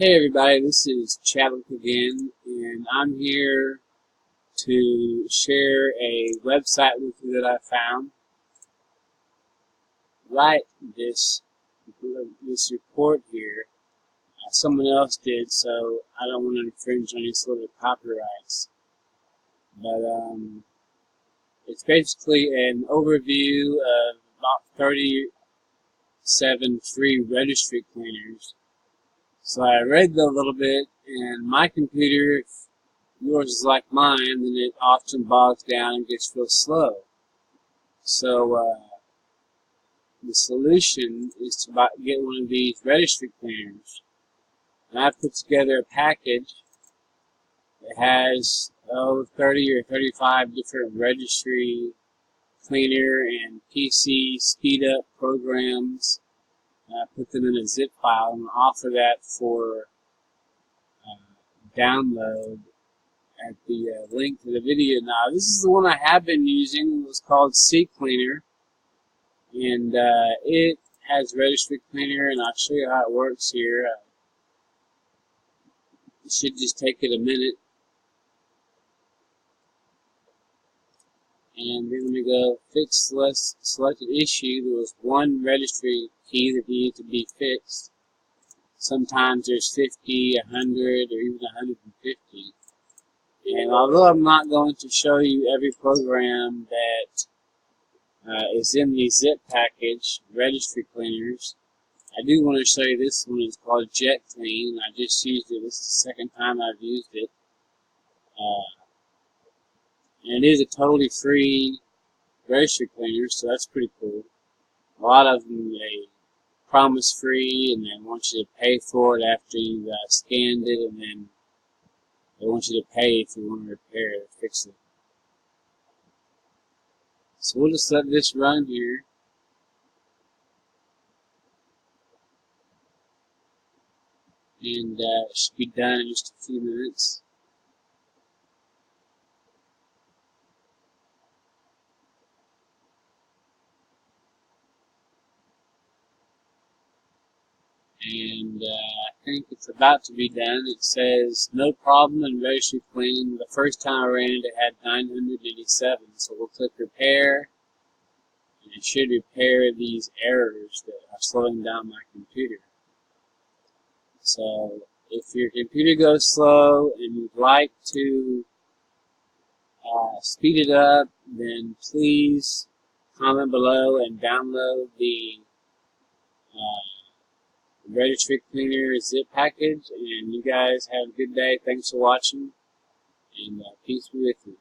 Hey everybody, this is Cchadwicka again, and I'm here to share a website with you that I found. Write this report here. Someone else did, so I don't want to infringe on any sort of copyrights. But it's basically an overview of about 37 free registry cleaners. So I read a little bit, and my computer, if yours is like mine, then it often bogs down and gets real slow. So the solution is to get one of these registry cleaners. And I've put together a package that has 30 or 35 different registry cleaner and PC speed up programs. I put them in a zip file and offer that for download at the link to the video. Now, this is the one I have been using. It was called Cleaner, and it has registry cleaner, and I'll show you how it works here. It should just take it a minute. And then we go fix selected issue. There was one registry key that needed to be fixed. Sometimes there's 50, 100, or even 150. And although I'm not going to show you every program that is in the zip package, registry cleaners, I do want to show you this one. It's called Jet Clean. I just used it. This is the second time I've used it. And it is a totally free registry cleaner, so that's pretty cool. A lot of them, they promise free, and they want you to pay for it after you've scanned it, and then they want you to pay if you want to repair it or fix it. So we'll just let this run here. And it should be done in just a few minutes. And I think it's about to be done. It says no problem in registry clean. The first time I ran it, it had 987. So we'll click repair, and it should repair these errors that are slowing down my computer. So if your computer goes slow and you'd like to speed it up, then please comment below and download the registry cleaner zip package. And you guys have a good day. Thanks for watching, and peace be with you.